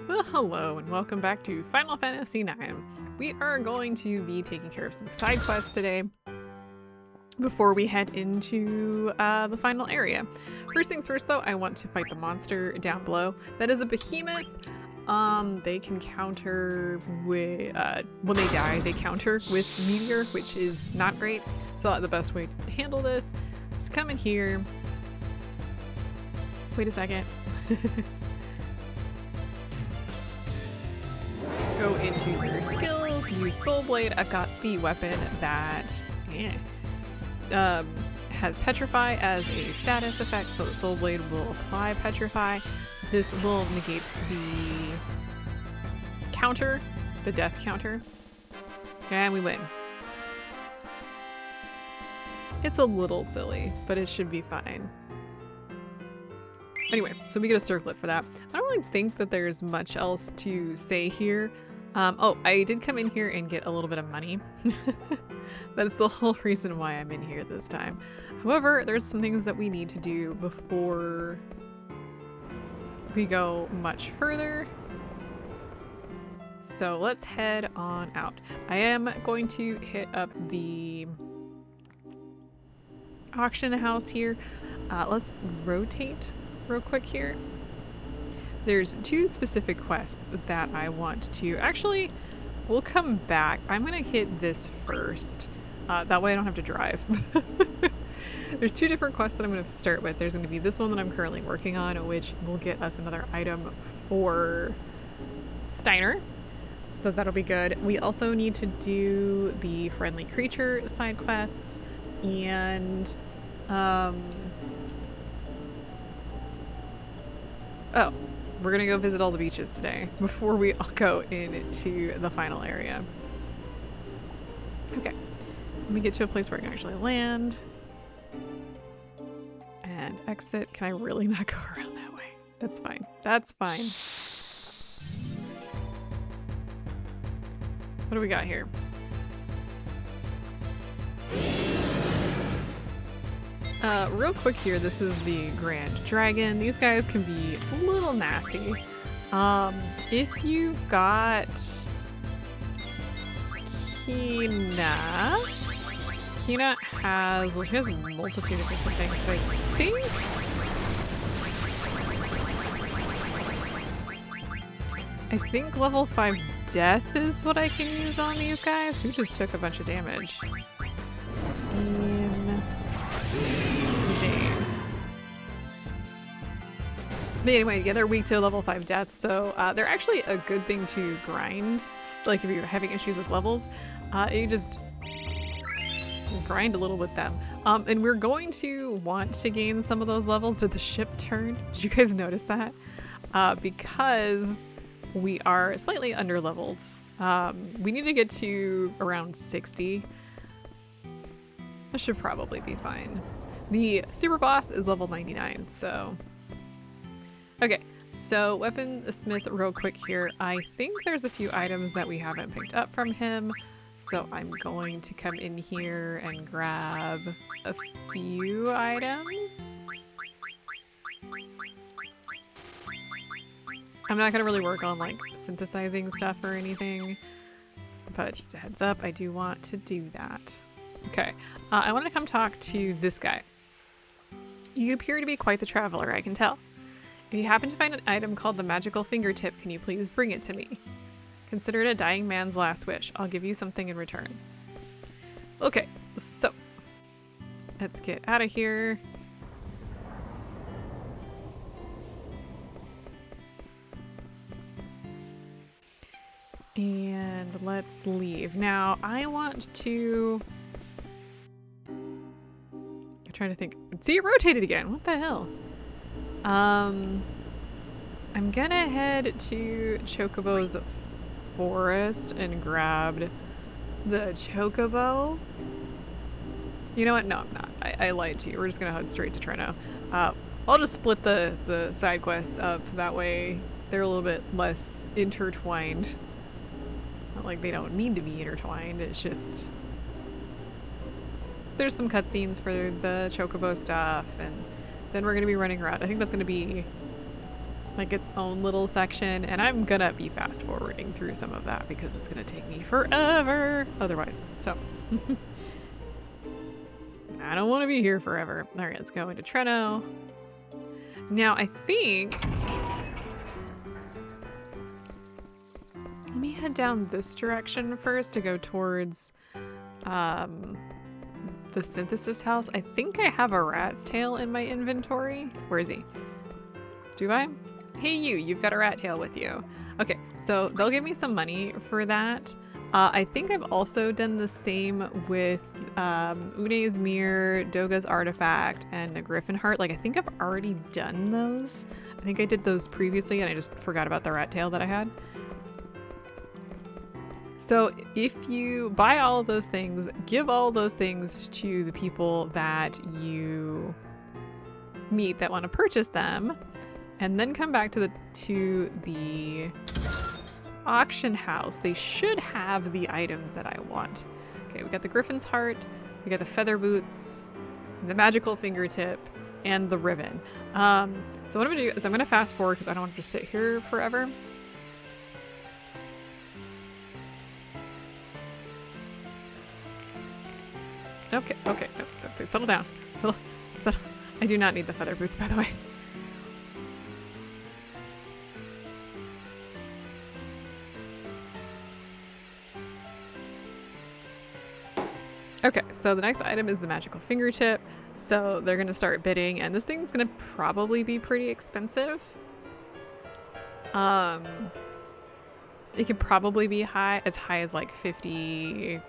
Well, hello and welcome back to Final Fantasy IX. We are going to be taking care of some side quests today before we head into the final area. First things first though, I want to fight the monster down below. That is a behemoth. They can counter with, when they die, they counter with meteor, which is not great. So the best way to handle this is come in here. Wait a second. Go into your skills, use Soul Blade. I've got the weapon that has Petrify as a status effect, so the Soul Blade will apply Petrify. This will negate the counter, the death counter, and we win. It's a little silly, but it should be fine. Anyway, so we get a circlet for that. I don't really think that there's much else to say here. Oh, I did come in here and get a little bit of money. That's the whole reason why I'm in here this time. However, there's some things that we need to do before we go much further. So let's head on out. I am going to hit up the auction house here. Let's rotate real quick here. There's two specific quests that I want to... Actually, we'll come back. I'm going to hit this first. That way I don't have to drive. There's two different quests that I'm going to start with. There's going to be this one that I'm currently working on, which will get us another item for Steiner. So that'll be good. We also need to do the friendly creature side quests and... Oh, we're gonna go visit all the beaches today before we all go into the final area. Okay, let me get to a place where I can actually land and exit. Can I really not go around that way? That's fine. That's fine. What do we got here? Real quick here, this is the Grand Dragon. These guys can be a little nasty. If you've got Kina has, well, she has a multitude of different things, but I think level 5 death is what I can use on these guys, who just took a bunch of damage. Zidane. But anyway, yeah, they're weak to level 5 deaths, so they're actually a good thing to grind. Like if you're having issues with levels, you just grind a little with them. And we're going to want to gain some of those levels. Did the ship turn? Did you guys notice that? Because we are slightly under leveled. We need to get to around 60. That should probably be fine. The super boss is level 99, so... Okay, so weaponsmith real quick here. I think there's a few items that we haven't picked up from him, so I'm going to come in here and grab a few items. I'm not gonna really work on like synthesizing stuff or anything, but just a heads up, I do want to do that. Okay, I want to come talk to this guy. You appear to be quite the traveler, I can tell. If you happen to find an item called the magical fingertip, can you please bring it to me? Consider it a dying man's last wish. I'll give you something in return. Okay, so let's get out of here. And let's leave. Now, I want to... I'm trying to think. See, it rotated again. What the hell? I'm gonna head to Chocobo's forest and grab the Chocobo. You know what? No, I'm not. I lied to you. We're just gonna head straight to Treno. I'll just split the side quests up. That way they're a little bit less intertwined. Not like they don't need to be intertwined. It's just... There's some cutscenes for the Chocobo stuff, and then we're going to be running around. I think that's going to be like its own little section, and I'm gonna be fast forwarding through some of that because it's gonna take me forever otherwise. So I don't want to be here forever. All right, let's go into Treno. Now I think let me head down this direction first to go towards the synthesis house. I think I have a rat's tail in my inventory. Where is he? Do I? Hey you've got a rat tail with you. Okay, so they'll give me some money for that. I think I've also done the same with Une's mirror, Doga's artifact, and the Griffin heart. Like, I think I've already done those. I think I did those previously and I just forgot about the rat tail that I had. So if you buy all of those things, give all those things to the people that you meet that want to purchase them, and then come back to the auction house. They should have the items that I want. Okay, we got the Griffin's heart, we got the feather boots, the magical fingertip, and the ribbon. So what I'm gonna do is I'm gonna fast forward because I don't want to just sit here forever. Okay, no, settle down. Settle. I do not need the feather boots, by the way. Okay, so the next item is the magical fingertip. So they're gonna start bidding, and this thing's gonna probably be pretty expensive. It could probably be as high as like 50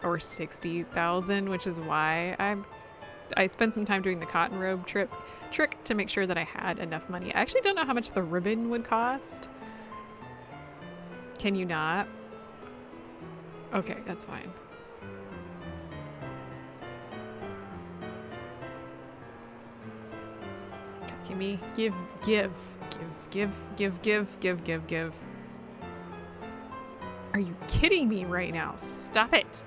or 60,000, which is why I spent some time doing the cotton robe trick to make sure that I had enough money. I actually don't know how much the ribbon would cost. Can you not? Okay, that's fine. Give me, give. Are you kidding me right now? Stop it.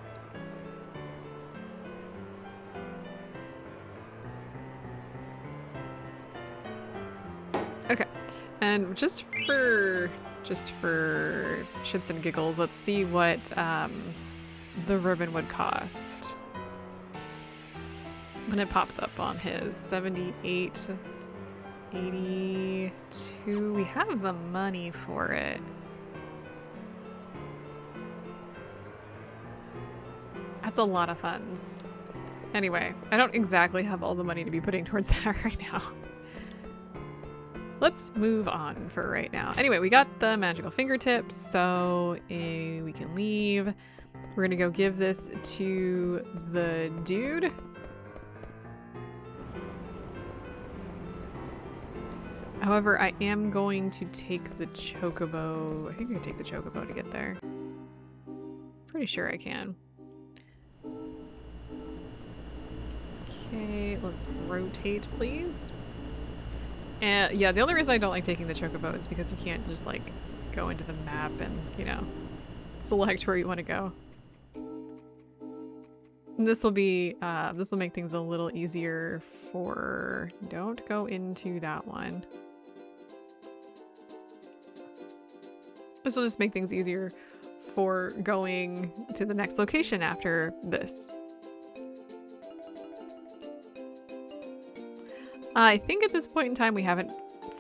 Okay, and just for shits and giggles, let's see what the ribbon would cost when it pops up on his 78, 82. We have the money for it. That's a lot of funds. Anyway, I don't exactly have all the money to be putting towards that right now. Let's move on for right now. Anyway, we got the magical fingertips, so we can leave. We're gonna go give this to the dude. However, I am going to take the chocobo. I think I can take the chocobo to get there. Pretty sure I can. Okay, let's rotate, please. And yeah, the only reason I don't like taking the chocobo is because you can't just like go into the map and, you know, select where you want to go. And this will make things a little easier for, don't go into that one. This will just make things easier for going to the next location after this. I think at this point in time we haven't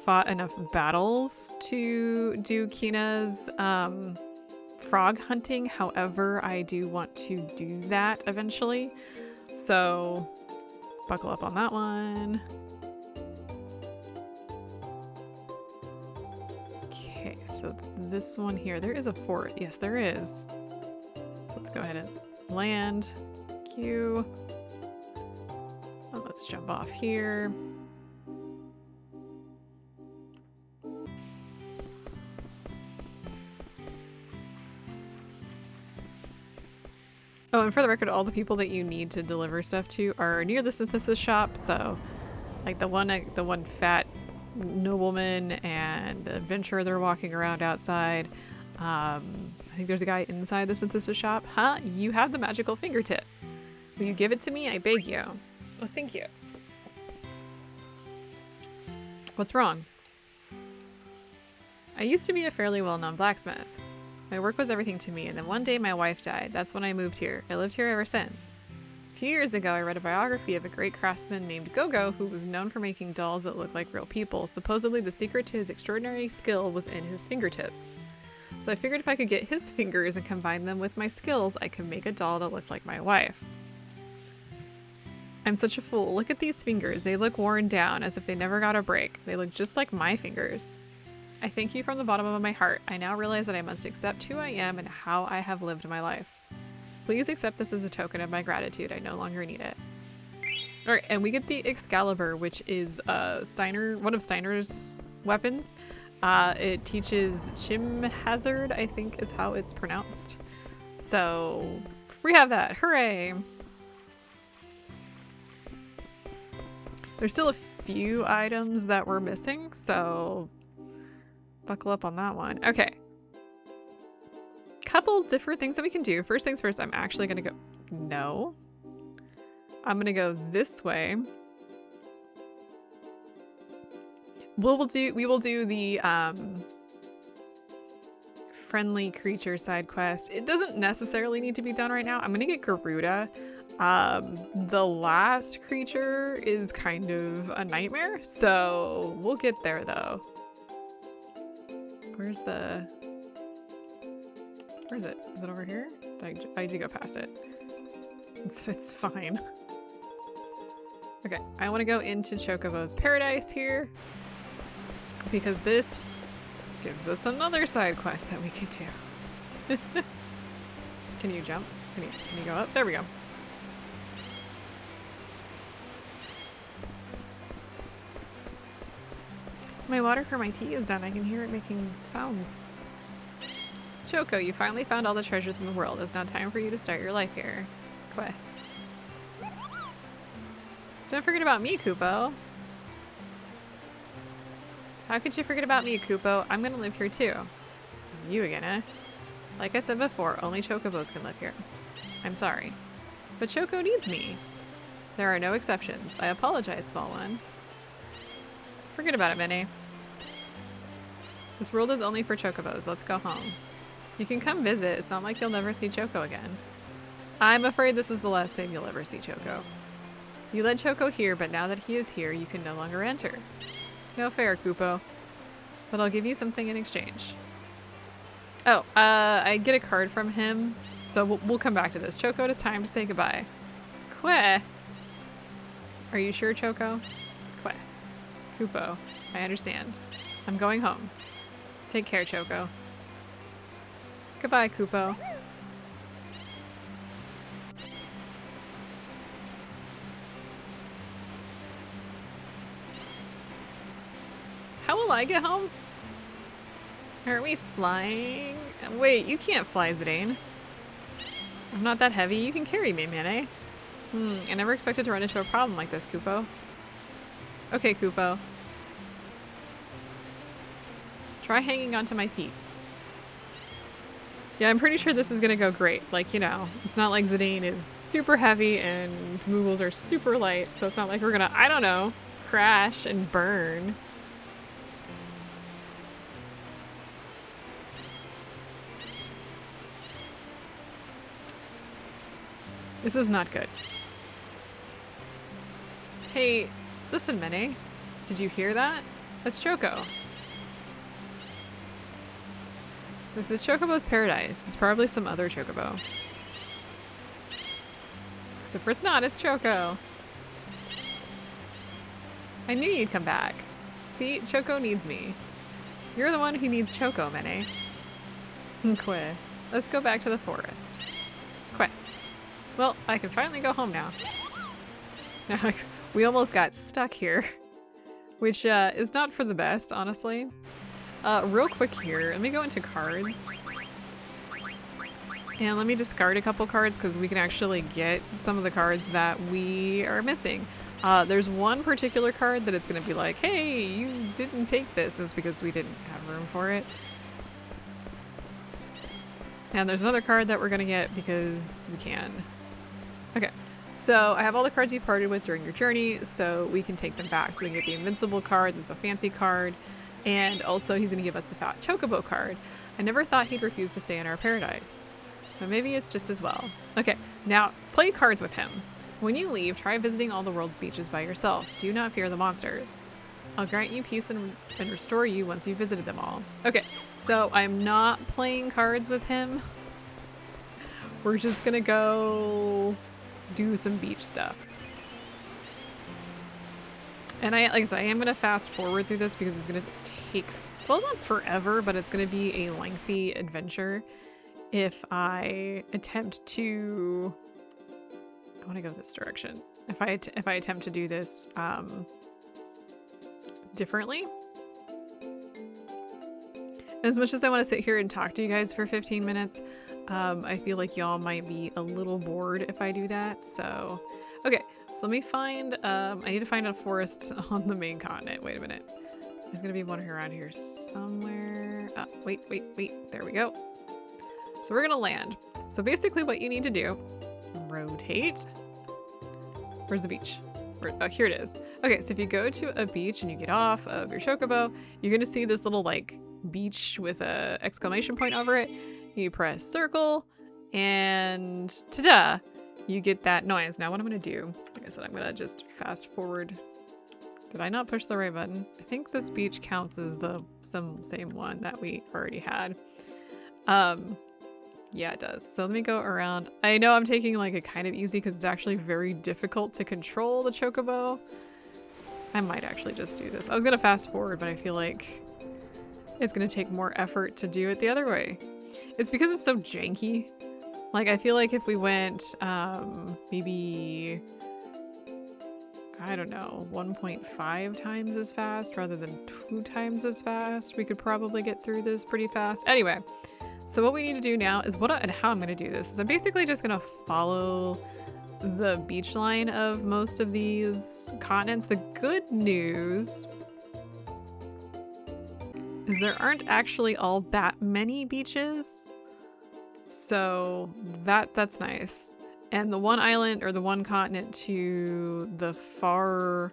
fought enough battles to do Kina's frog hunting. However, I do want to do that eventually. So buckle up on that one. Okay, so it's this one here. There is a fort. Yes, there is. So let's go ahead and land. Q. Oh, let's jump off here. Oh, and for the record, all the people that you need to deliver stuff to are near the synthesis shop. So, like the one fat nobleman and the adventurer they're walking around outside. I think there's a guy inside the synthesis shop. Huh? You have the magical fingertip. Will you give it to me? I beg you. Oh, thank you. What's wrong? I used to be a fairly well-known blacksmith. My work was everything to me, and then one day my wife died. That's when I moved here. I lived here ever since. A few years ago, I read a biography of a great craftsman named Gogo who was known for making dolls that looked like real people. Supposedly, the secret to his extraordinary skill was in his fingertips. So I figured if I could get his fingers and combine them with my skills, I could make a doll that looked like my wife. I'm such a fool. Look at these fingers. They look worn down as if they never got a break. They look just like my fingers. I thank you from the bottom of my heart. I now realize that I must accept who I am and how I have lived my life. Please accept this as a token of my gratitude. I no longer need it. Alright, and we get the Excalibur, which is one of Steiner's weapons. It teaches Chim Hazard, I think is how it's pronounced. So, we have that. Hooray! There's still a few items that we're missing, so buckle up on that one. Okay. Couple different things that we can do. First things first, I'm actually gonna go... No. I'm gonna go this way. We will do the friendly creature side quest. It doesn't necessarily need to be done right now. I'm gonna get Garuda. The last creature is kind of a nightmare, so we'll get there though. Where is it? Is it over here? I did go past it. It's fine. Okay, I want to go into Chocobo's Paradise here because this gives us another side quest that we can do. Can you jump? Can you go up? There we go. My water for my tea is done. I can hear it making sounds. Choco, you finally found all the treasures in the world. It's now time for you to start your life here. Queh. Don't forget about me, Kupo. How could you forget about me, Kupo? I'm gonna live here too. It's you again, eh? Like I said before, only Chocobos can live here. I'm sorry. But Choco needs me. There are no exceptions. I apologize, small one. Forget about it, Minnie. This world is only for Chocobos. Let's go home. You can come visit. It's not like you'll never see Choco again. I'm afraid this is the last time you'll ever see Choco. You led Choco here, but now that he is here, you can no longer enter. No fair, Kupo. But I'll give you something in exchange. Oh, I get a card from him, so we'll come back to this. Choco, it is time to say goodbye. Queh. Are you sure, Choco? Queh. Kupo, I understand. I'm going home. Take care, Choco. Goodbye, Kupo. How will I get home? Aren't we flying? Wait, you can't fly, Zidane. I'm not that heavy. You can carry me, Mane. I never expected to run into a problem like this, Kupo. Okay, Kupo. Try hanging onto my feet. Yeah, I'm pretty sure this is gonna go great. Like, you know, it's not like Zidane is super heavy and Moogles are super light, so it's not like we're gonna, I don't know, crash and burn. This is not good. Hey, listen, Mene. Did you hear that? That's Choco. This is Chocobo's Paradise. It's probably some other Chocobo. Except for it's not, it's Choco. I knew you'd come back. See, Choco needs me. You're the one who needs Choco, Mene. Queh. Let's go back to the forest. Queh. Well, I can finally go home now. We almost got stuck here. Which is not for the best, honestly. Real quick here, let me go into cards. And let me discard a couple cards because we can actually get some of the cards that we are missing. There's one particular card that it's going to be like, hey, you didn't take this. It's because we didn't have room for it. And there's another card that we're going to get because we can. Okay, so I have all the cards you parted with during your journey, so we can take them back. So we can get the Invincible card, that's a fancy card. And also he's going to give us the fat chocobo card. I never thought he'd refuse to stay in our paradise. But maybe it's just as well. Okay, now play cards with him. When you leave, try visiting all the world's beaches by yourself. Do not fear the monsters. I'll grant you peace and restore you once you've visited them all. Okay, so I'm not playing cards with him. We're just gonna go do some beach stuff. And like I said, I am gonna fast forward through this because it's gonna take, well, not forever, but it's gonna be a lengthy adventure if I attempt to, I wanna go this direction. If I attempt to do this, differently. As much as I want to sit here and talk to you guys for 15 minutes, I feel like y'all might be a little bored if I do that. So, okay, so let me find, I need to find a forest on the main continent. Wait a minute. There's gonna be one around here somewhere. Wait, there we go. So we're gonna land. So basically what you need to do, rotate. Where's the beach? Oh, here it is. Okay, so if you go to a beach and you get off of your chocobo, you're gonna see this little like beach with a exclamation point over it. You press circle and ta-da, you get that noise. Now what I'm gonna do, like I said, I'm gonna just fast forward. Did I not push the right button? I think this beach counts as the same one that we already had. Yeah, it does. So let me go around. I know I'm taking like a kind of easy because it's actually very difficult to control the chocobo. I might actually just do this. I was gonna fast forward, but I feel like it's gonna take more effort to do it the other way. It's because it's so janky. Like I feel like if we went maybe, I don't know, 1.5 times as fast rather than 2 times as fast, we could probably get through this pretty fast. Anyway. So what we need to do now is and how I'm going to do this is I'm basically just going to follow the beach line of most of these continents. The good news is there aren't actually all that many beaches. So that's nice. And the one island or the one continent to the far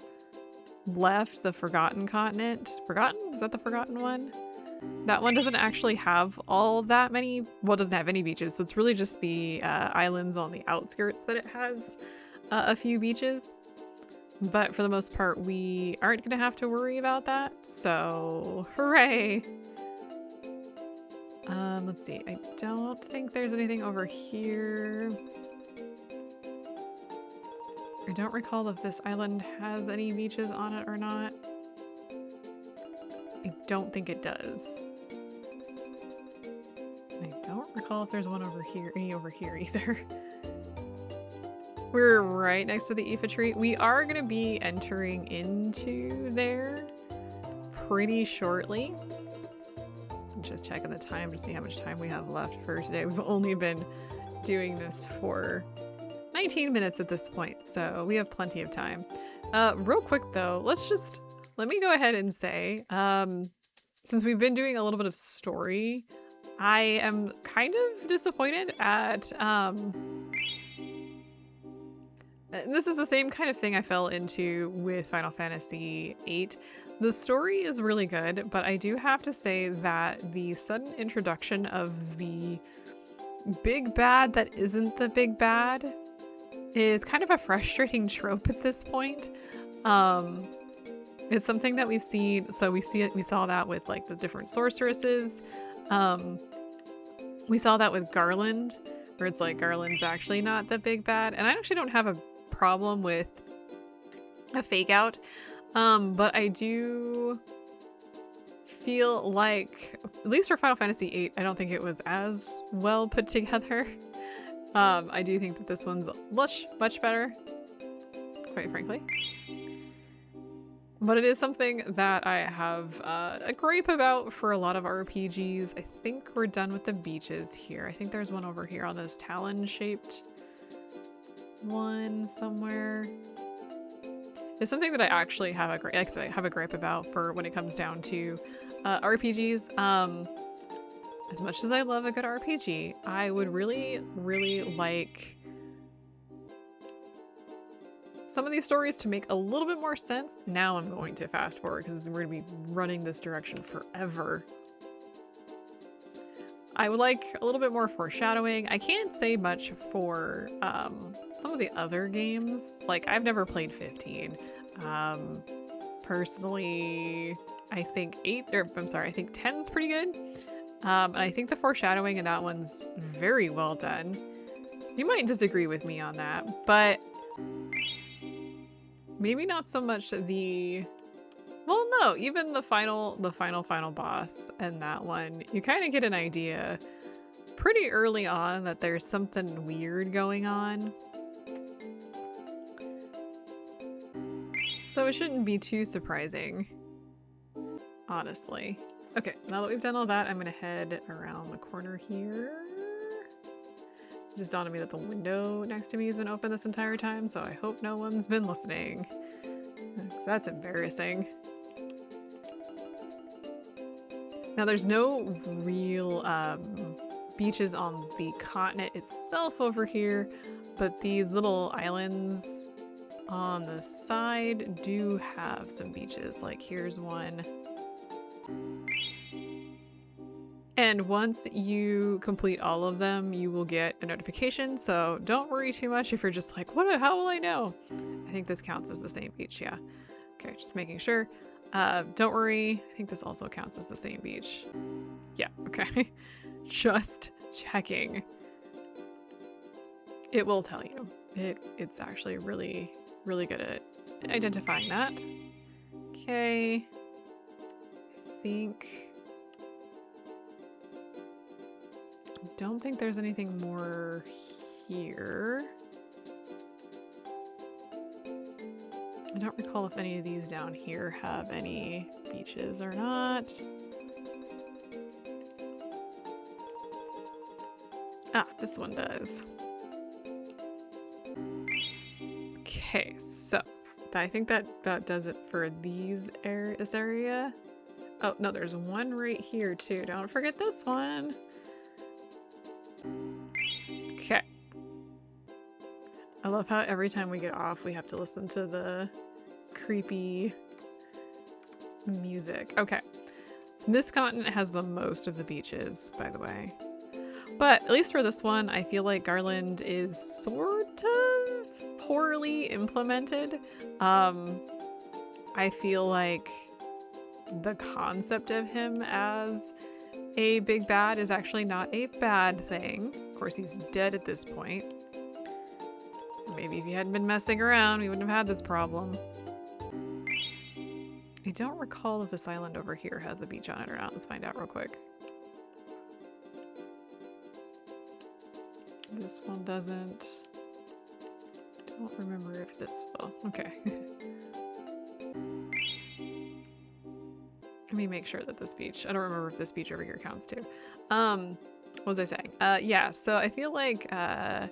left, the Forgotten continent. Forgotten? Is that the Forgotten one? That one doesn't actually have all that many, well, it doesn't have any beaches, so it's really just the islands on the outskirts that it has a few beaches. But for the most part, we aren't going to have to worry about that, so hooray! Let's see, I don't think there's anything over here. I don't recall if this island has any beaches on it or not. I don't think it does. I don't recall if there's one over here, any over here either. We're right next to the Aoife tree. We are going to be entering into there pretty shortly. I'm just checking the time to see how much time we have left for today. We've only been doing this for 19 minutes at this point, so we have plenty of time. Real quick though, let me go ahead and say, since we've been doing a little bit of story, I am kind of disappointed at, this is the same kind of thing I fell into with Final Fantasy VIII. The story is really good, but I do have to say that the sudden introduction of the big bad that isn't the big bad is kind of a frustrating trope at this point. It's something that we've seen, so we saw that with like the different sorceresses. We saw that with Garland, where it's like Garland's actually not the big bad. And I actually don't have a problem with a fake out. But I do feel like, at least for Final Fantasy VIII, I don't think it was as well put together. I do think that this one's much better, quite frankly. But it is something that I have a gripe about for a lot of RPGs. I think we're done with the beaches here. I think there's one over here on this talon-shaped one somewhere. It's something that I actually have a gripe about for when it comes down to RPGs. As much as I love a good RPG, I would really, really like some of these stories to make a little bit more sense. Now I'm going to fast forward because we're going to be running this direction forever. I would like a little bit more foreshadowing. I can't say much for some of the other games. Like, I've never played 15. Personally, I think 10 is pretty good. And I think the foreshadowing in that one's very well done. You might disagree with me on that, but maybe not so much the... Well, no, even the final boss and that one, you kind of get an idea pretty early on that there's something weird going on. So it shouldn't be too surprising, honestly. Okay, now that we've done all that, I'm gonna head around the corner here. It just dawned on me that the window next to me has been open this entire time, so I hope no one's been listening. That's embarrassing. Now there's no real beaches on the continent itself over here, but these little islands on the side do have some beaches. Like here's one. And once you complete all of them, you will get a notification, so don't worry too much if you're just like, how will I know? I think this counts as the same beach, yeah. Okay, just making sure. Don't worry, I think this also counts as the same beach. Yeah, okay. Just checking. It will tell you. It's actually really, really good at identifying that. Okay. Don't think there's anything more here. I don't recall if any of these down here have any beaches or not. Ah, this one does. Okay, so I think that about does it for this area. Oh, no, there's one right here too. Don't forget this one. Okay. I love how every time we get off, we have to listen to the creepy music. Okay. This continent has the most of the beaches, by the way. But at least for this one, I feel like Garland is sort of poorly implemented. I feel like the concept of him as a big bad is actually not a bad thing. Of course, he's dead at this point. Maybe if he hadn't been messing around, we wouldn't have had this problem. I don't recall if this island over here has a beach on it or not. Let's find out real quick. This one doesn't. Don't remember if this will. Okay. Let me make sure that this beach, I don't remember if this beach over here counts too. What was I saying? Yeah, so I feel like a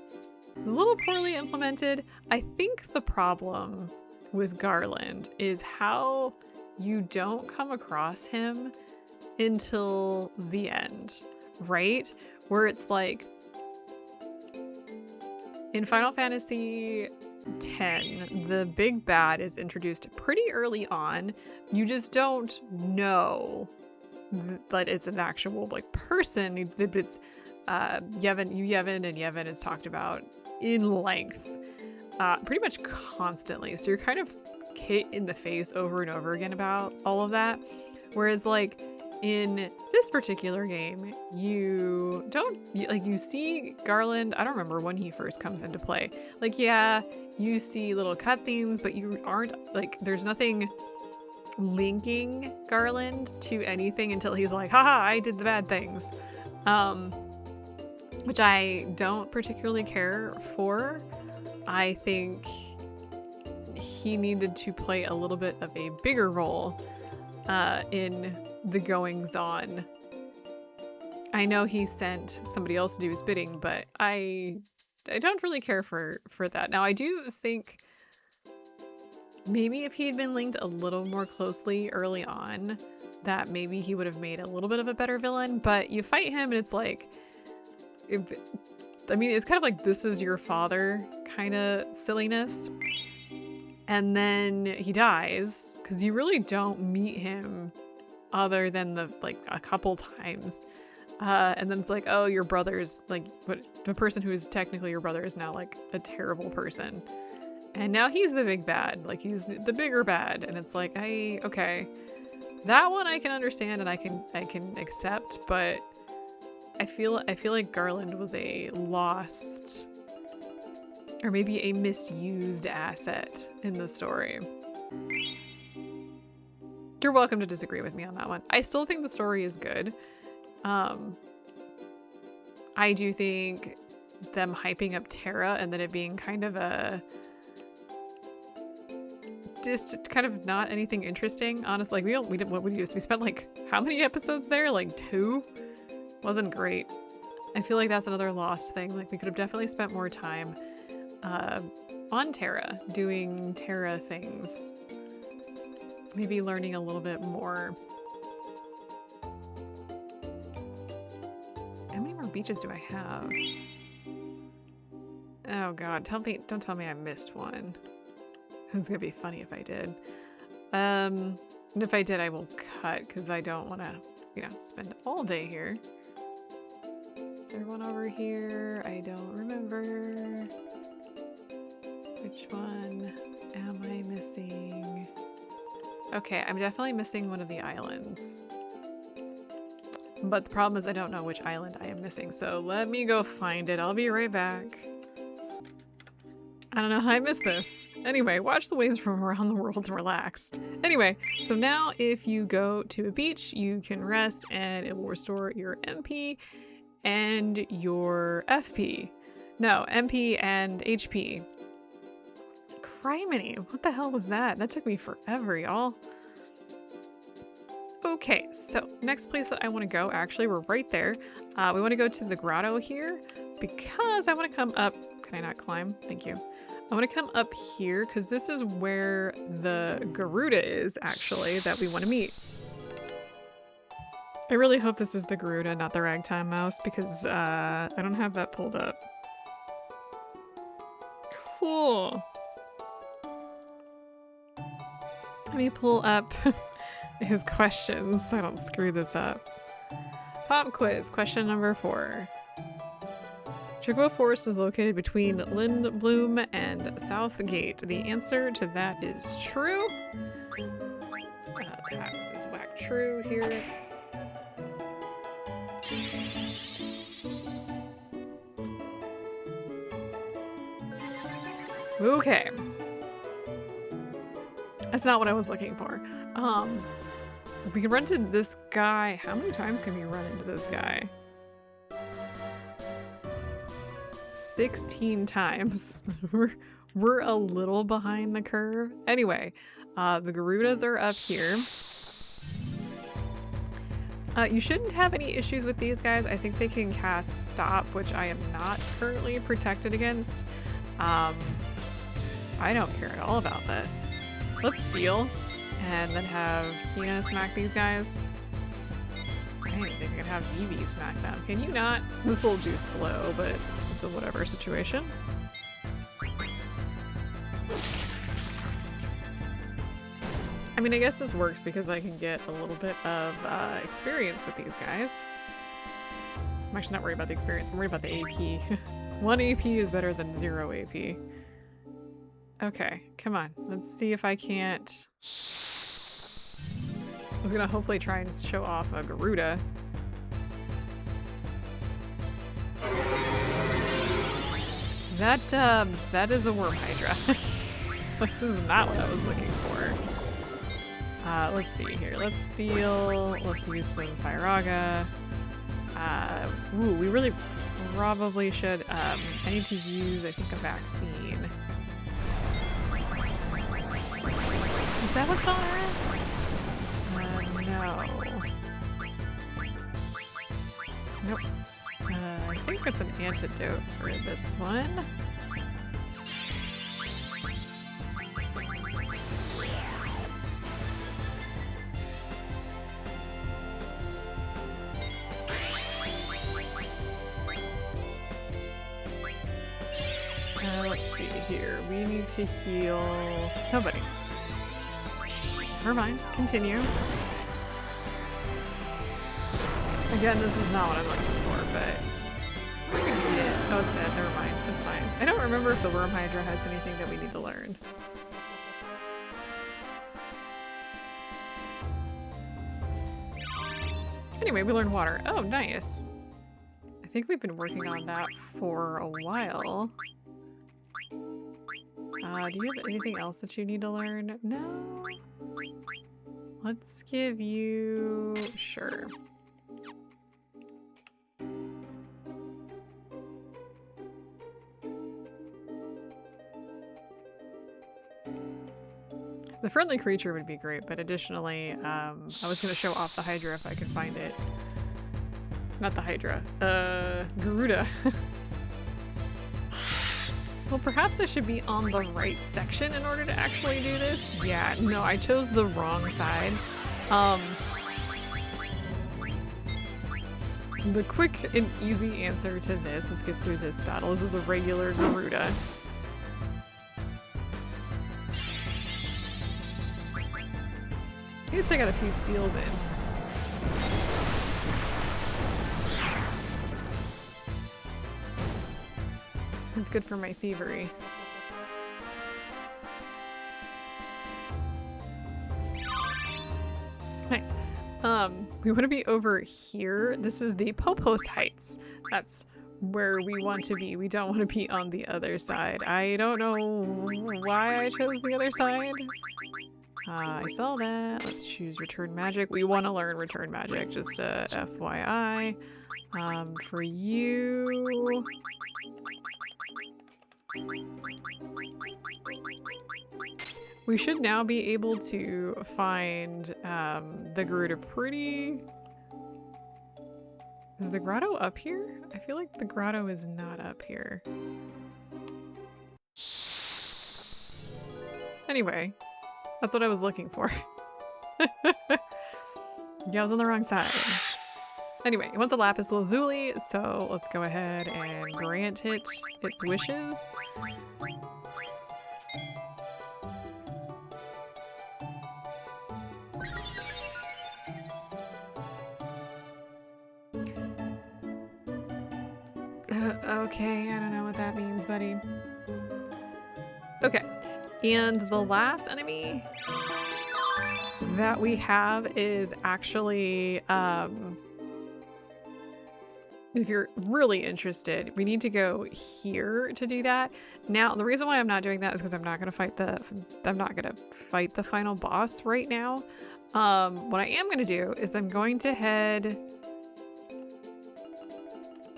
little poorly implemented. I think the problem with Garland is how you don't come across him until the end, right? Where it's like, in Final Fantasy X, the big bad is introduced pretty early on. You just don't know that it's an actual like person. It's Yevon is talked about in length, pretty much constantly. So you're kind of hit in the face over and over again about all of that. Whereas like in this particular game, you see Garland. I don't remember when he first comes into play. Like, yeah, you see little cutscenes, but you aren't like, there's nothing linking Garland to anything until he's like, haha, I did the bad things. Which I don't particularly care for. I think he needed to play a little bit of a bigger role in the goings on. I know he sent somebody else to do his bidding, but I don't really care for that. Now, I do think maybe if he had been linked a little more closely early on, that maybe he would have made a little bit of a better villain, but you fight him and it's like, I mean, it's kind of like this is your father kind of silliness. And then he dies because you really don't meet him other than like a couple times. And then it's like, oh, your brother's like, but the person who is technically your brother is now like a terrible person. And now he's the big bad, like he's the bigger bad. And it's like, okay, that one I can understand and I can accept, but I feel like Garland was a lost or maybe a misused asset in the story. You're welcome to disagree with me on that one. I still think the story is good. I do think them hyping up Terra and then it being kind of just kind of not anything interesting, honestly. Like we didn't what we used. We spent like how many episodes there? Like 2? Wasn't great. I feel like that's another lost thing. Like we could have definitely spent more time on Terra, doing Terra things. Maybe learning a little bit more. How many more beaches do I have? Oh god, don't tell me I missed one. It's gonna be funny if I did. And if I did, I will cut because I don't want to, spend all day here. Is there one over here? I don't remember. Which one am I missing? Okay, I'm definitely missing one of the islands. But the problem is I don't know which island I am missing, so let me go find it. I'll be right back. I don't know how I missed this. Anyway, watch the waves from around the world relaxed. Anyway, so now if you go to a beach, you can rest and it will restore your MP and your FP. No, MP and HP. Criminy, what the hell was that? That took me forever, y'all. Okay, so next place that I want to go, actually, we're right there. We want to go to the grotto here because I want to come up. Can I not climb? Thank you. I want to come up here because this is where the Garuda is, actually, that we want to meet. I really hope this is the Garuda, not the Ragtime Mouse, because I don't have that pulled up. Cool. Let me pull up his questions so I don't screw this up. Pop quiz, question number 4. Chigwell Forest is located between Lindblom and Southgate. The answer to that is true. Tap is whack true here. Okay. That's not what I was looking for. We can run into this guy. How many times can we run into this guy? 16 times. We're a little behind the curve. Anyway, the Garudas are up here. You shouldn't have any issues with these guys. I think they can cast Stop, which I am not currently protected against. I don't care at all about this. Let's steal and then have Kina smack these guys. I didn't think I could have Vivi smack them. Can you not? This will do slow, but it's a whatever situation. I mean, I guess this works because I can get a little bit of experience with these guys. I'm actually not worried about the experience. I'm worried about the AP. 1 AP is better than 0 AP. Okay, come on. Let's see if I can't... I was gonna hopefully try and show off a Garuda. That is a Worm Hydra. This is not what I was looking for. Let's see here. Let's steal. Let's use some Firaga. Ooh, we really probably should. I need to use, I think, a vaccine. Is that what's on her? No. Nope. I think it's an antidote for this one. Let's see here? We need to heal nobody. Never mind. Continue. Again, this is not what I'm looking for, but we're gonna eat it. Oh, it's dead. Never mind. It's fine. I don't remember if the Worm Hydra has anything that we need to learn. Anyway, we learned water. Oh, nice. I think we've been working on that for a while. Do you have anything else that you need to learn? No? Let's give you... Sure. The friendly creature would be great, but additionally, I was going to show off the Hydra if I could find it. Not the Hydra. Garuda. Well, perhaps I should be on the right section in order to actually do this. Yeah, no, I chose the wrong side. The quick and easy answer to this, let's get through this battle. This is a regular Garuda. At least I got a few steals in. It's good for my thievery. Nice. We want to be over here. This is the Popost Heights. That's where we want to be. We don't want to be on the other side. I don't know why I chose the other side. I saw that. Let's choose Return Magic. We want to learn Return Magic, just FYI. For you... We should now be able to find the Garuda pretty... Is the grotto up here? I feel like the grotto is not up here. Anyway, that's what I was looking for. Yeah, I was on the wrong side. Anyway, it wants a lapis lazuli, so let's go ahead and grant it its wishes. Okay, I don't know what that means, buddy. Okay, and the last enemy that we have is actually, if you're really interested, we need to go here to do that. Now, the reason why I'm not doing that is because I'm not gonna fight the final boss right now. What I am gonna do is I'm going to head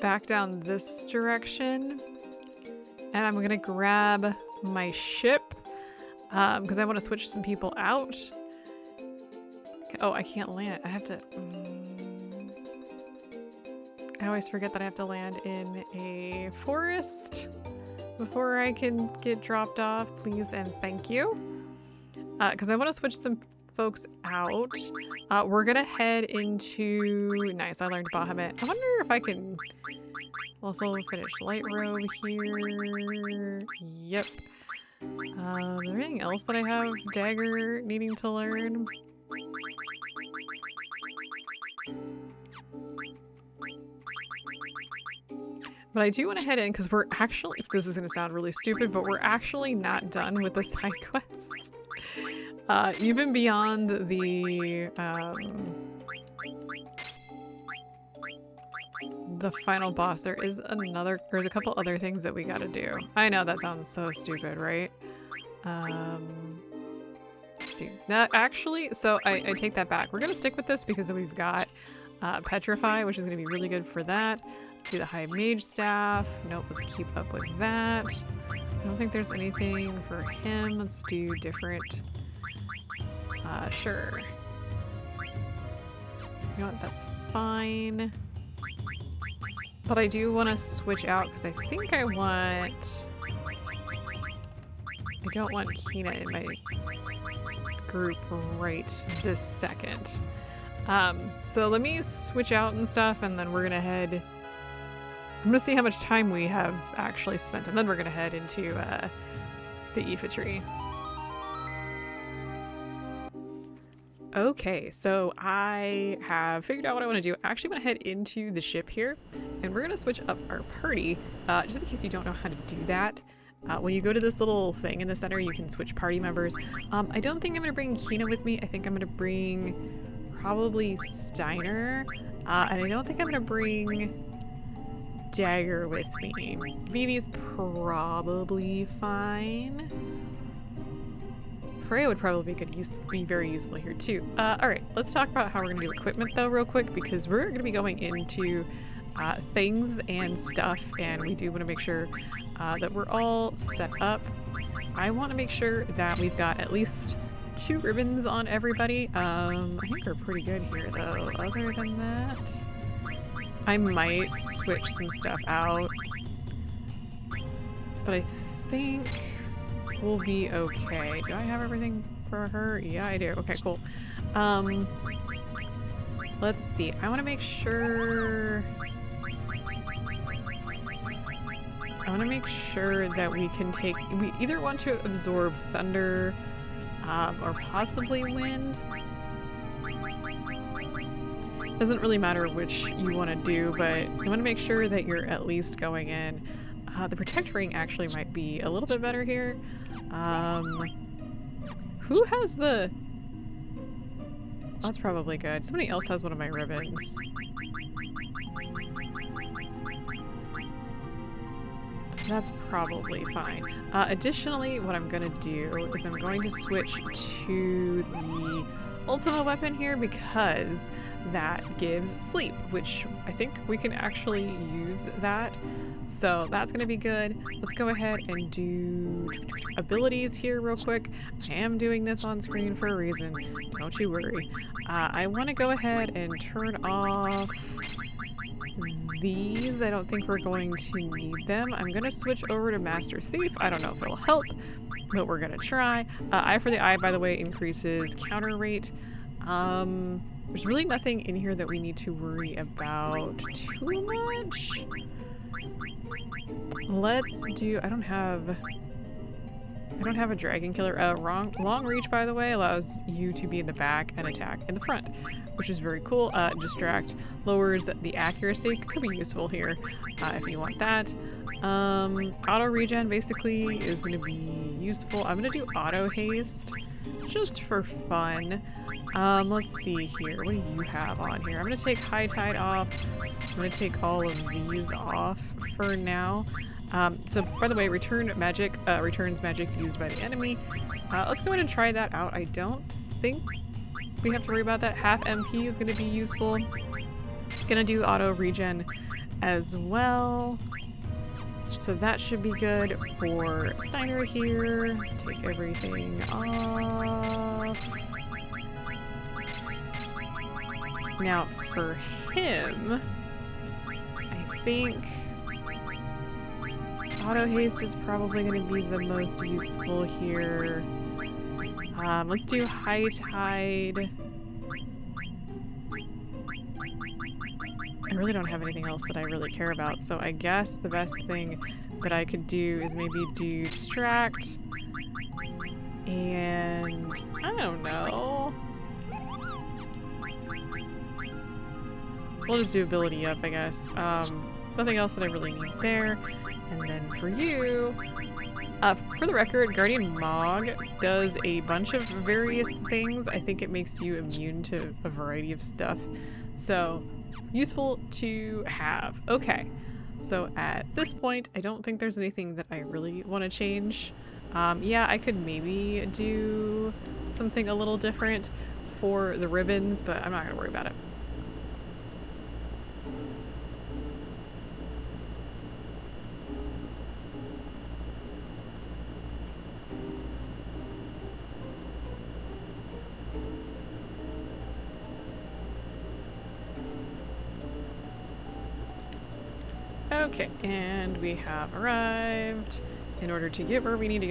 back down this direction, and I'm gonna grab my ship because I want to switch some people out. Oh, I can't land. I have to... I always forget that I have to land in a forest before I can get dropped off. Please and thank you. Because I want to switch some folks out. We're gonna head into... Nice, I learned Bahamut. I wonder if I can also finish Light Robe here. Yep. Is there anything else that I have Dagger needing to learn? But I do want to head in because we're actually, if this is going to sound really stupid, but we're actually not done with the side quest. Even beyond the final boss, there's a couple other things that we got to do. I know that sounds so stupid, right? Actually, so I take that back. We're going to stick with this because we've got Petrify, which is going to be really good for that. Do the High Mage Staff. Nope, let's keep up with that. I don't think there's anything for him. Let's do different. Sure. You know what, that's fine. But I do want to switch out because I think I don't want Kina in my group right this second. So let me switch out and stuff, and then we're gonna head I'm gonna see how much time we have actually spent, and then we're gonna head into the Aoife tree. Okay, so I have figured out what I want to do. I actually want to head into the ship here, and we're going to switch up our party. Just in case you don't know how to do that, when you go to this little thing in the center, you can switch party members. I don't think I'm going to bring Kina with me. I think I'm going to bring probably Steiner, and I don't think I'm going to bring Dagger with me. Vivi's probably fine. Freya would probably be very useful here too. Alright, let's talk about how we're going to do equipment though real quick, because we're going to be going into things and stuff, and we do want to make sure that we're all set up. I want to make sure that we've got at least 2 ribbons on everybody. I think we're pretty good here though. Other than that, I might switch some stuff out, but I think we'll be okay. Do I have everything for her? Yeah, I do. Okay, cool. Let's see. I want to make sure... that we can take... We either want to absorb thunder or possibly wind. Doesn't really matter which you want to do, but you want to make sure that you're at least going in. The protect ring actually might be a little bit better here. Who has the... That's probably good. Somebody else has one of my ribbons. That's probably fine. Additionally, what I'm gonna do is I'm going to switch to the Ultima weapon here, because that gives sleep, which I think we can actually use that. So that's going to be good. Let's go ahead and do abilities here real quick. I am doing this on screen for a reason. Don't you worry. I want to go ahead and turn off these. I don't think we're going to need them. I'm going to switch over to Master Thief. I don't know if it'll help, but we're going to try. Eye for the Eye, by the way, increases counter rate. There's really nothing in here that we need to worry about too much. Let's do... I don't have a dragon killer. Long reach, by the way, allows you to be in the back and attack in the front, which is very cool. Distract lowers the accuracy. Could be useful here if you want that. Auto regen basically is going to be useful. I'm going to do auto haste just for fun. Let's see here. What do you have on here? I'm going to take High Tide off. I'm going to take all of these off for now. So, by the way, returns magic used by the enemy. Let's go ahead and try that out. I don't think we have to worry about that. Half MP is going to be useful. Gonna do auto regen as well. So that should be good for Steiner here. Let's take everything off. Now for him, I think auto haste is probably going to be the most useful here. Let's do High Tide. I really don't have anything else that I really care about, so I guess the best thing that I could do is maybe do Distract, and I don't know. We'll just do ability up, I guess. Nothing else that I really need there. And then for you, for the record, Guardian Mog does a bunch of various things. I think it makes you immune to a variety of stuff. So, useful to have. Okay, so at this point, I don't think there's anything that I really want to change. Yeah, I could maybe do something a little different for the ribbons, but I'm not going to worry about it. Okay, and we have arrived. In order to get where we need to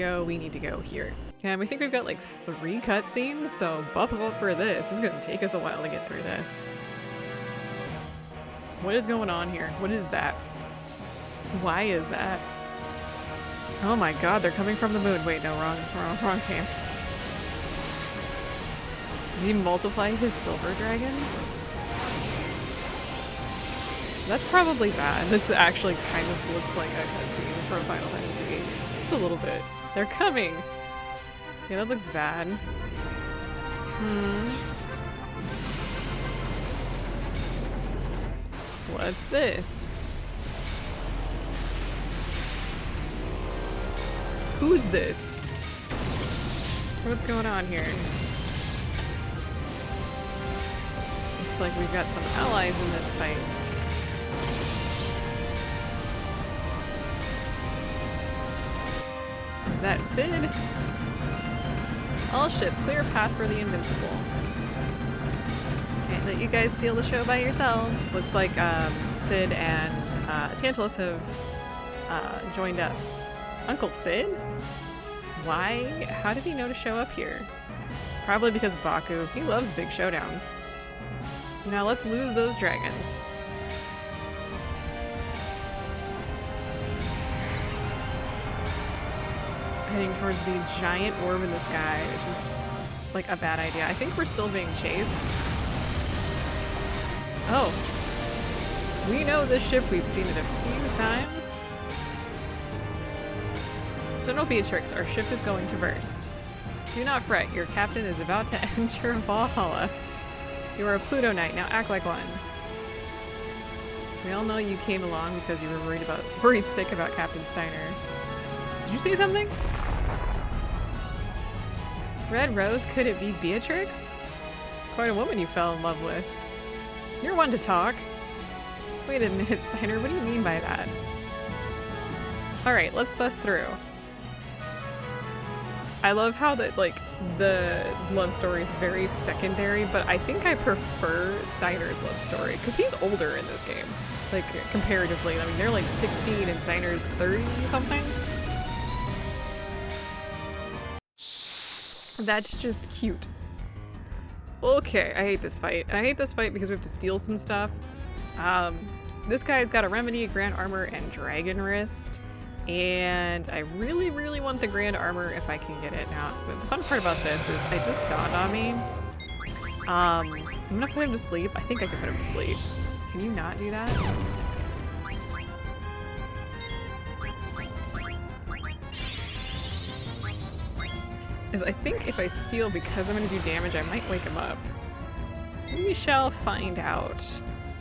go here. And we think we've got like 3 cutscenes, so buckle up for this. This is gonna take us a while to get through this. What is going on here? What is that? Why is that? Oh my god, they're coming from the moon. Wait, no, wrong camp. Did he multiply his silver dragons? That's probably bad. This actually kind of looks like a cutscene from Final Fantasy VIII. Just a little bit. They're coming! Yeah, that looks bad. What's this? Who's this? What's going on here? Looks like we've got some allies in this fight. Is that Sid? All ships, clear a path for the invincible. Can't let you guys steal the show by yourselves. Looks like Sid and Tantalus have joined up. Uncle Sid? Why? How did he know to show up here? Probably because of Baku. He loves big showdowns. Now let's lose those dragons. Heading towards the giant orb in the sky, which is like a bad idea. I think we're still being chased. Oh. We know this ship, we've seen it a few times. Don't be a tricks, our ship is going to burst. Do not fret, your captain is about to enter Valhalla. You are a Pluto Knight, now act like one. We all know you came along because you were worried sick about Captain Steiner. Did you say something? Red Rose, could it be Beatrix? Quite a woman you fell in love with. You're one to talk. Wait a minute, Steiner, what do you mean by that? Alright, let's bust through. I love how that, like, the love story is very secondary, but I think I prefer Steiner's love story, because he's older in this game. Like, comparatively. I mean, they're like 16 and Steiner's 30-something. That's just cute. Okay, I hate this fight. I hate this fight because we have to steal some stuff. This guy's got a remedy, grand armor, and dragon wrist. And I really, really want the grand armor if I can get it. Now, the fun part about this is it just dawned on me. I'm gonna put him to sleep. I think I can put him to sleep. Can you not do that? Is I think if I steal because I'm gonna do damage, I might wake him up. We shall find out.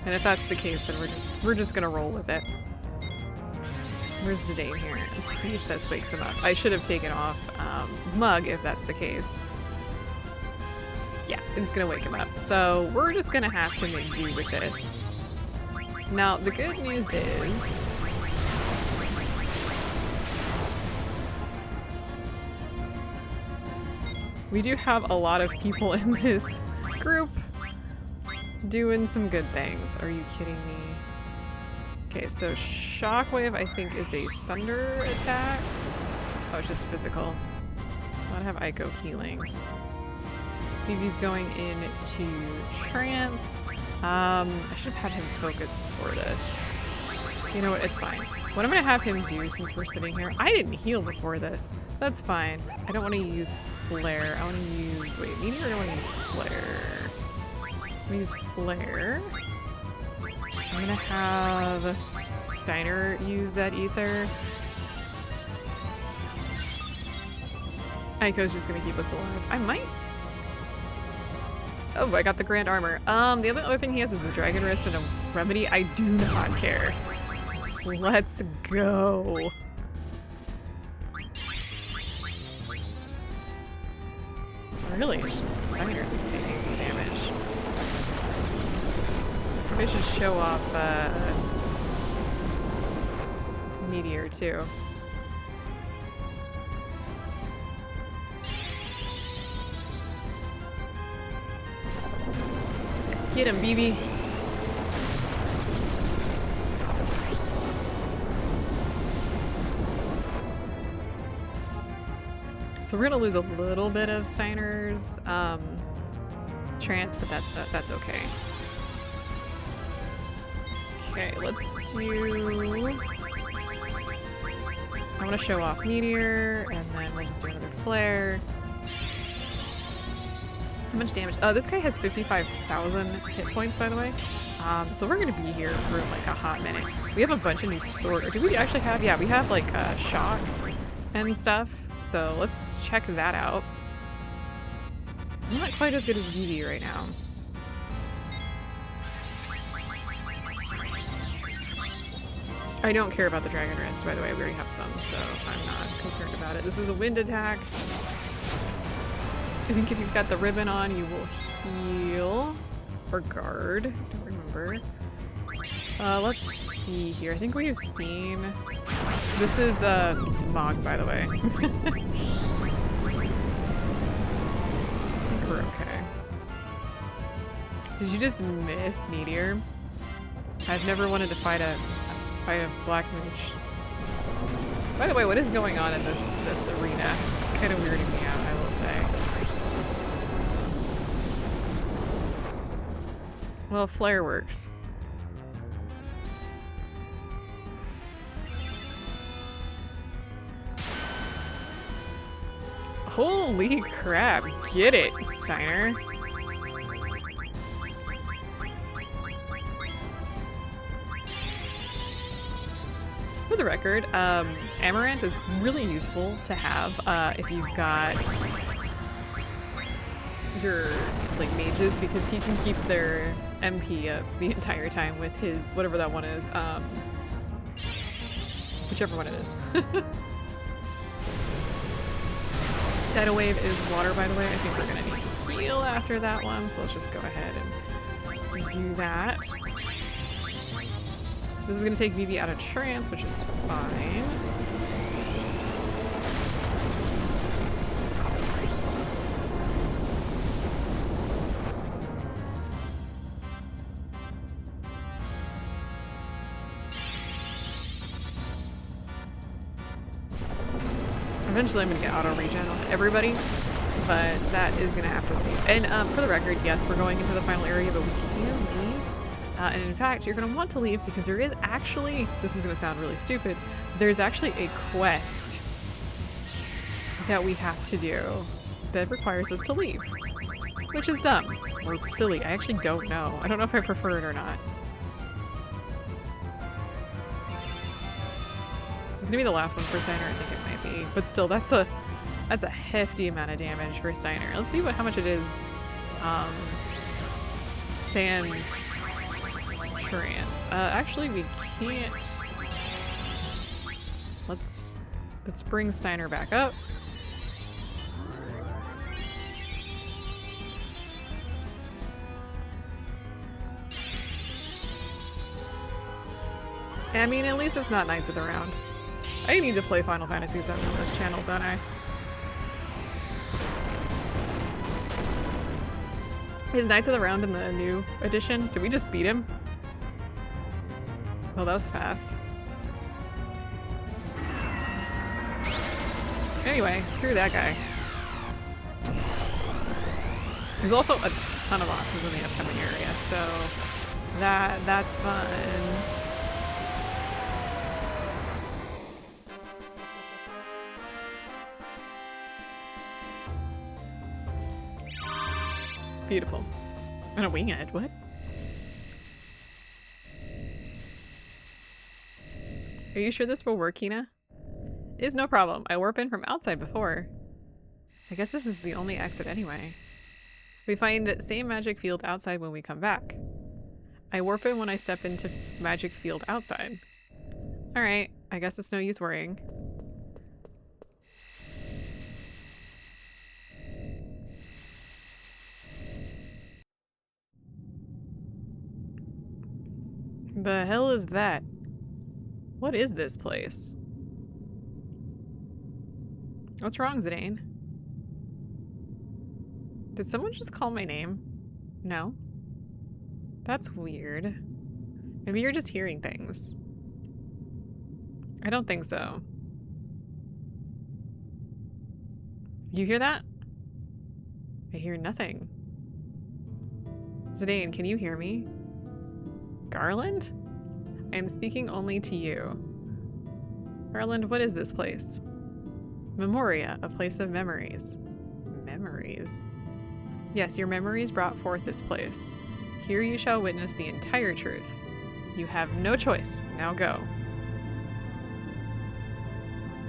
And if that's the case, then we're just gonna roll with it. Where's Zidane here? Let's see if this wakes him up. I should have taken off Mug if that's the case. Yeah, it's gonna wake him up. So we're just gonna have to make do with this. Now, the good news is we do have a lot of people in this group doing some good things. Are you kidding me? Okay, so Shockwave I think is a thunder attack. Oh, it's just physical. I don't have Ico healing. Vivi's going into trance. I should have had him focus before this. You know what, it's fine. What I'm gonna have him do since we're sitting here, I didn't heal before this. That's fine. I don't want to use Flare. I want to use, wait, Meteor or I want to use Flare? I'm gonna use Flare. I'm gonna have Steiner use that ether. Aiko's just gonna keep us alive. I might. Oh, I got the grand armor. The other thing he has is a dragon wrist and a remedy. I do not care. Let's go. Really, it's just Steiner that's taking some damage. Maybe I should show off Meteor too. Get him, BB. So we're gonna lose a little bit of Steiner's trance, but that's okay. Okay, let's do I want to show off Meteor, and then we'll just do another Flare. How much damage? This guy has 55,000 hit points, by the way. So we're gonna be here for like a hot minute. We have a bunch of new sword. Or do we actually have? Yeah, we have like shock and stuff. So let's check that out. I'm not quite as good as Vivi right now. I don't care about the Dragon Wrist, by the way. We already have some, so I'm not concerned about it. This is a wind attack. I think if you've got the ribbon on, you will heal. Or guard. Don't remember. Let's see here. I think we have seen... This is, Mog, by the way. I think we're okay. Did you just miss Meteor? I've never wanted to fight a black mage. By the way, what is going on in this arena? It's kind of weirding me out, I will say. Well, Flare works. Holy crap, get it, Steiner. For the record, Amaranth is really useful to have if you've got your like mages, because he can keep their MP up the entire time with his whatever that one is, whichever one it is. Tidal Wave is water, by the way. I think we're gonna need to heal after that one, so let's just go ahead and do that. This is gonna take Vivi out of trance, which is fine. Eventually I'm gonna get auto regen on everybody, but that is gonna have to wait. And for the record, yes, we're going into the final area, but we can leave. And in fact, you're gonna want to leave because there is actually, this is gonna sound really stupid, there's actually a quest that we have to do that requires us to leave, which is dumb or silly. I actually don't know. I don't know if I prefer it or not. This is gonna be the last one for Steiner, I think it might be, but still, that's a hefty amount of damage for Steiner. Let's see how much it is. Sans trance. Actually, we can't. Let's bring Steiner back up. I mean, at least it's not Knights of the Round. I need to play Final Fantasy VII on this channel, don't I? Is Knights of the Round in the new edition? Did we just beat him? Well, that was fast. Anyway, screw that guy. There's also a ton of bosses in the upcoming area, so that's fun. Beautiful. And a winged, what? Are you sure this will work, Kina? Is no problem. I warp in from outside before. I guess this is the only exit anyway. We find same magic field outside when we come back. I warp in when I step into magic field outside. Alright, I guess it's no use worrying. The hell is that? What is this place? What's wrong, Zidane? Did someone just call my name? No? That's weird. Maybe you're just hearing things. I don't think so. You hear that? I hear nothing. Zidane, can you hear me? Garland? I am speaking only to you. Garland, what is this place? Memoria, a place of memories. Memories? Yes, your memories brought forth this place. Here you shall witness the entire truth. You have no choice. Now go.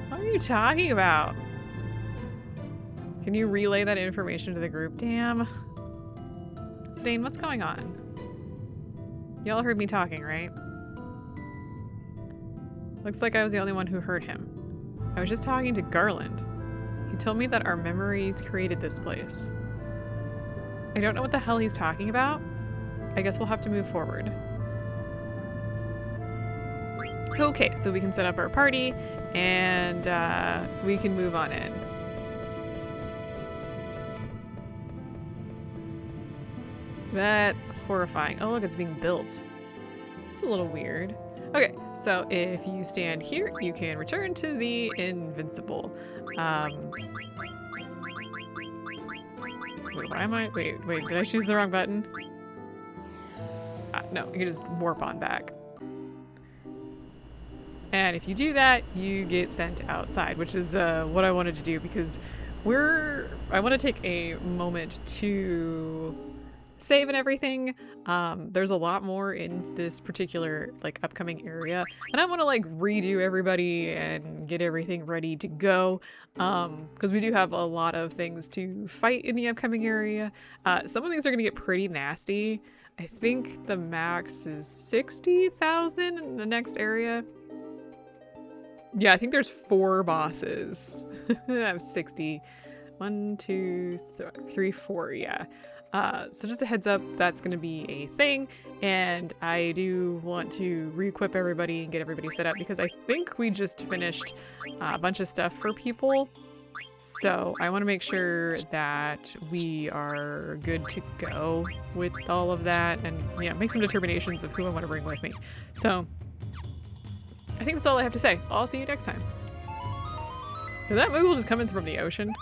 What are you talking about? Can you relay that information to the group? Damn. Zidane, what's going on? Y'all heard me talking, right? Looks like I was the only one who heard him. I was just talking to Garland. He told me that our memories created this place. I don't know what the hell he's talking about. I guess we'll have to move forward. Okay, so we can set up our party and we can move on in. That's horrifying. Oh, look, it's being built. It's a little weird. Okay, so if you stand here, you can return to the Invincible. Wait, why am I? Wait, did I choose the wrong button? No, you can just warp on back. And if you do that, you get sent outside, which is what I wanted to do because I want to take a moment to save and everything. There's a lot more in this particular like upcoming area, and I want to like redo everybody and get everything ready to go because we do have a lot of things to fight in the upcoming area. Some of these are gonna get pretty nasty. I think the max is 60,000 in the next area. Yeah, I think there's 4 bosses. I have 60. 1, 2, 3, 4, yeah. So just a heads up, that's going to be a thing, and I do want to re-equip everybody and get everybody set up because I think we just finished a bunch of stuff for people. So I want to make sure that we are good to go with all of that and yeah, make some determinations of who I want to bring with me. So I think that's all I have to say. I'll see you next time. Did that Moogle just come in from the ocean?